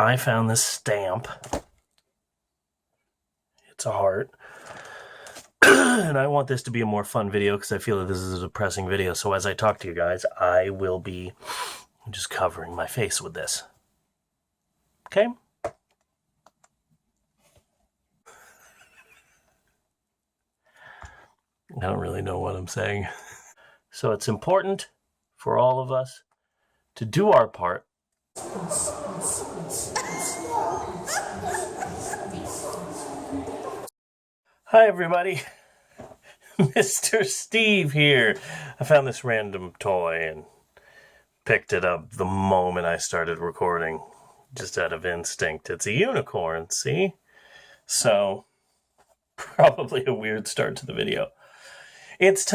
I found this stamp. It's a heart. And I want this to be a more fun video because I feel that this is a depressing video. So as I talk to you guys, I will be just covering my face with this. Okay? I don't really know what I'm saying. So it's important for all of us to do our part. Hi, everybody. Mr. Steve here. I found this random toy and picked it up the moment I started recording, just out of instinct. It's a unicorn, see? So, probably a weird start to the video. It's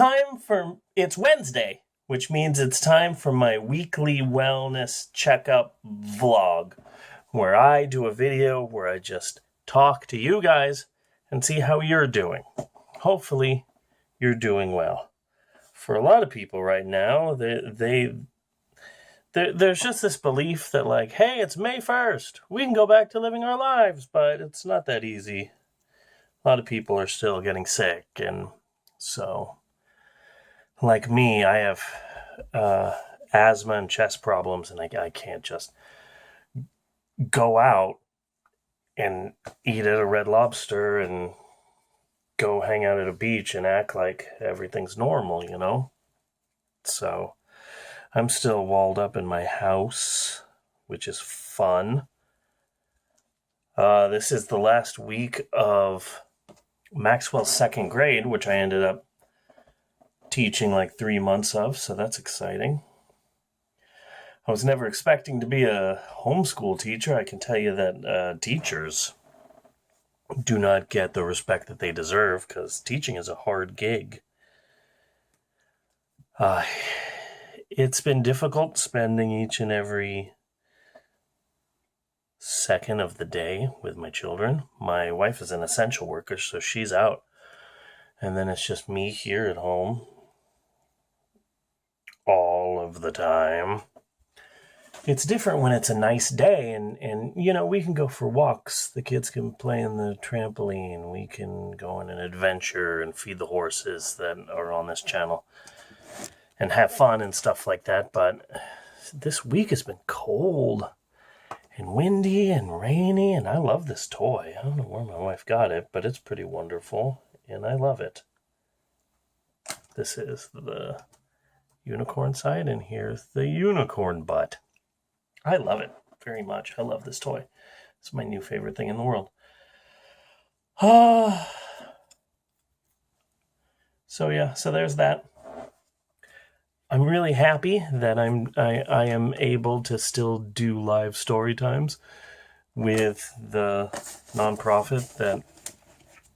Wednesday, which means it's time for my weekly wellness checkup vlog, where I do a video where I just talk to you guys and see how you're doing. Hopefully, you're doing well. For a lot of people right now, there's just this belief that, like, hey, it's May 1st. We can go back to living our lives, but it's not that easy. A lot of people are still getting sick, and so, like me, I have asthma and chest problems, and I can't just go out and eat at a Red Lobster and go hang out at a beach and act like everything's normal, you know? So I'm still walled up in my house, which is fun. This is the last week of Maxwell's second grade, which I ended up teaching like 3 months of, so that's exciting. I was never expecting to be a homeschool teacher. I can tell you that teachers do not get the respect that they deserve because teaching is a hard gig. It's been difficult spending each and every second of the day with my children. My wife is an essential worker, so she's out. And then it's just me here at home all of the time. It's different when it's a nice day and you know, we can go for walks. The kids can play in the trampoline. We can go on an adventure and feed the horses that are on this channel and have fun and stuff like that. But this week has been cold and windy and rainy, and I love this toy. I don't know where my wife got it, but it's pretty wonderful, and I love it. This is the unicorn side, and here's the unicorn butt. I love it very much. I love this toy. It's my new favorite thing in the world. So yeah, so there's that. I'm really happy that I am able to still do live story times with the nonprofit that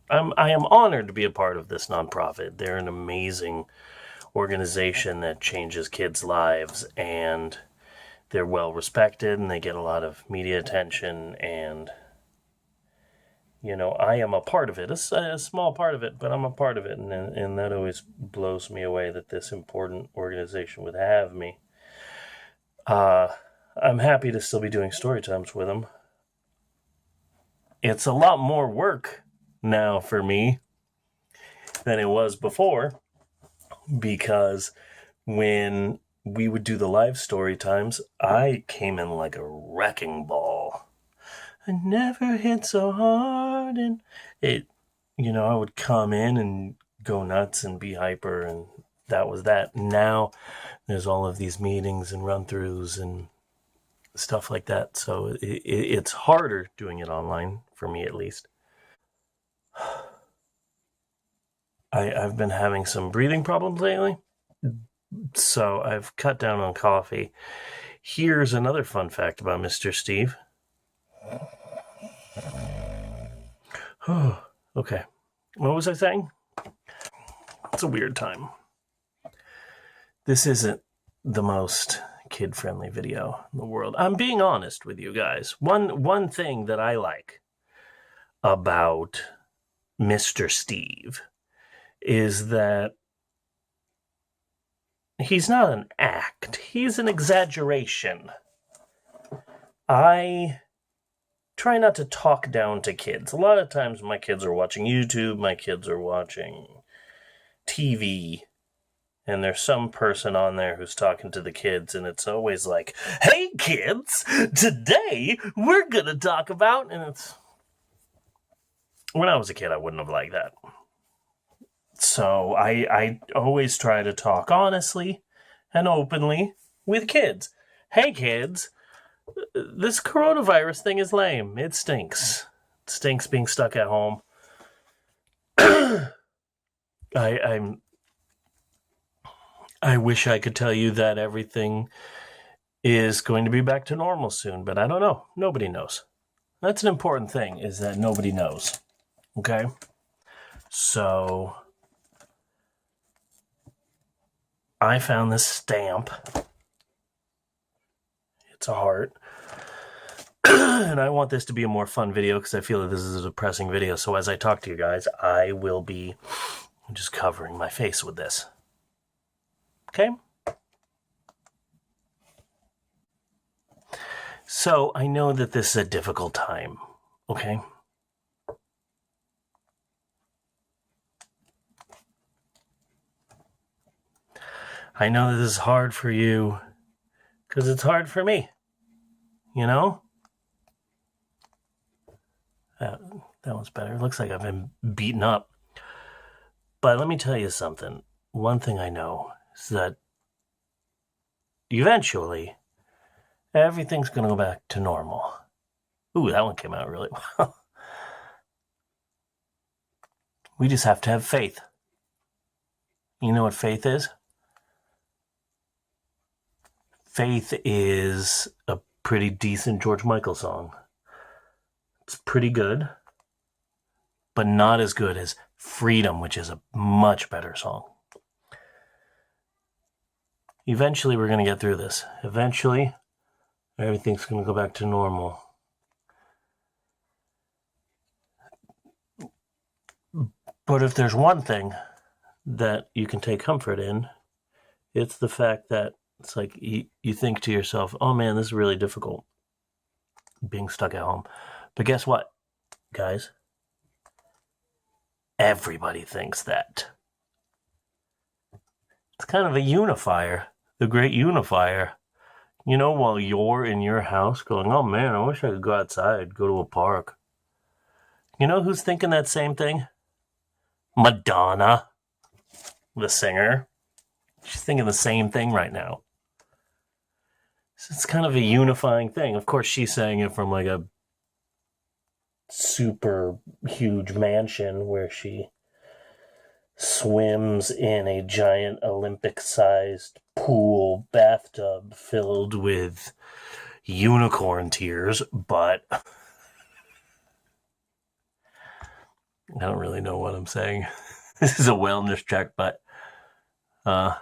I am honored to be a part of. This nonprofit. They're an amazing organization that changes kids' lives, and they're well respected and they get a lot of media attention, and you know, I am a part of it, a small part of it, but I'm a part of it, and that always blows me away that this important organization would have me. I'm happy to still be doing story times with them. It's a lot more work now for me than it was before, because when we would do the live story times, I came in like a wrecking ball. I never hit so hard, and it, you know, I would come in and go nuts and be hyper, and that was that. Now there's all of these meetings and run-throughs and stuff like that, so it's harder doing it online, for me at least. I've been having some breathing problems lately, so I've cut down on coffee. Here's another fun fact about Mr. Steve. Okay. What was I saying? It's a weird time. This isn't the most kid-friendly video in the world. I'm being honest with you guys. One thing that I like about Mr. Steve is that he's not an act. He's an exaggeration. I try not to talk down to kids. A lot of times my kids are watching YouTube, my kids are watching TV, and there's some person on there who's talking to the kids, and it's always like, "Hey kids, today we're gonna talk about," and it's, when I was a kid, I wouldn't have liked that. So I always try to talk honestly and openly with kids. Hey kids, this coronavirus thing is lame. It stinks. It stinks being stuck at home. I wish I could tell you that everything is going to be back to normal soon, but I don't know. Nobody knows. That's an important thing, is that nobody knows. Okay? So I found this stamp. It's a heart. And I want this to be a more fun video because I feel that this is a depressing video. So as I talk to you guys, I will be just covering my face with this. Okay? So I know that this is a difficult time. Okay? I know that this is hard for you because it's hard for me. You know? That one's better. It looks like I've been beaten up. But let me tell you something. One thing I know is that eventually everything's going to go back to normal. Ooh, that one came out really well. We just have to have faith. You know what faith is? Faith is a pretty decent George Michael song. It's pretty good, but not as good as Freedom, which is a much better song. Eventually, we're going to get through this. Eventually, everything's going to go back to normal. But if there's one thing that you can take comfort in, it's the fact that it's like you think to yourself, oh man, this is really difficult, being stuck at home. But guess what, guys? Everybody thinks that. It's kind of a unifier, the great unifier. You know, while you're in your house going, oh man, I wish I could go outside, go to a park. You know who's thinking that same thing? Madonna, the singer. She's thinking the same thing right now. So it's kind of a unifying thing. Of course, she's saying it from like a super huge mansion where she swims in a giant Olympic-sized pool bathtub filled with unicorn tears, but I don't really know what I'm saying. This is a wellness check, but I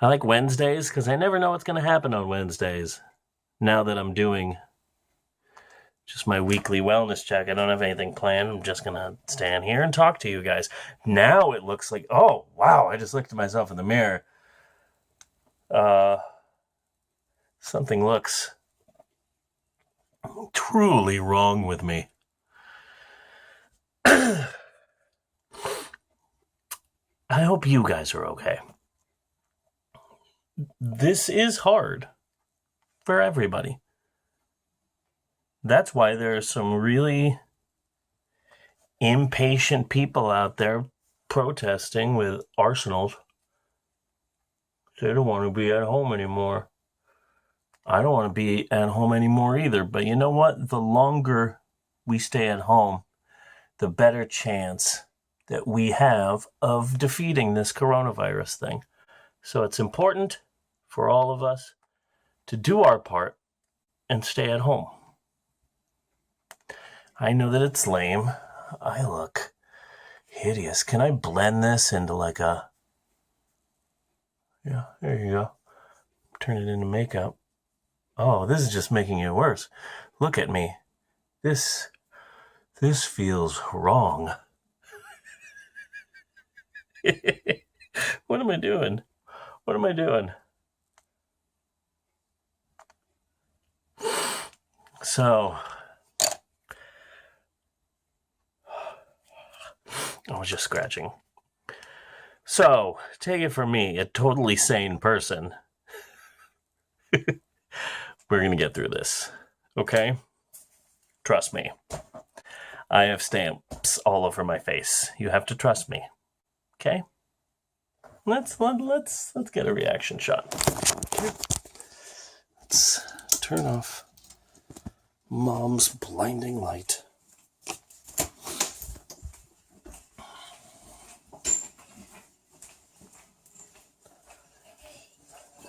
like Wednesdays because I never know what's going to happen on Wednesdays. Now that I'm doing just my weekly wellness check, I don't have anything planned. I'm just going to stand here and talk to you guys. Now it looks like, oh, wow, I just looked at myself in the mirror. Something looks truly wrong with me. I hope you guys are okay. This is hard for everybody. That's why there are some really impatient people out there protesting with arsenals. They don't want to be at home anymore. I don't want to be at home anymore either. But you know what? The longer we stay at home, the better chance that we have of defeating this coronavirus thing. So it's important for all of us to do our part and stay at home. I know that it's lame. I look hideous. Can I blend this into like a... Yeah, there you go. Turn it into makeup. Oh, this is just making it worse. Look at me. This feels wrong. What am I doing? What am I doing? So, was just scratching. So, take it from me, a totally sane person. We're going to get through this. Okay? Trust me. I have stamps all over my face. You have to trust me. Okay? Let's get a reaction shot. Okay. Let's turn off Mom's blinding light.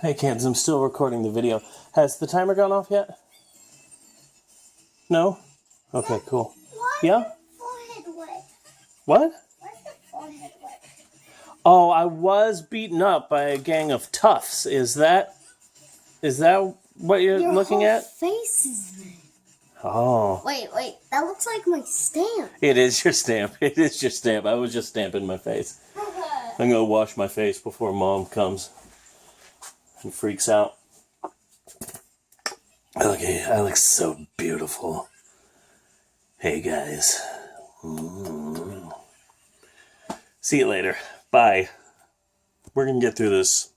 Hey kids, I'm still recording the video. Has the timer gone off yet? No? Okay, cool. Yeah? Forehead wet. What? What's the forehead wet? Oh, I was beaten up by a gang of toughs. Is that what you're looking Your at? whole face is red. Oh. Wait. That looks like my stamp. It is your stamp. It is your stamp. I was just stamping my face. I'm gonna wash my face before Mom comes and freaks out. Okay, I look so beautiful. Hey guys. See you later. Bye. We're gonna get through this.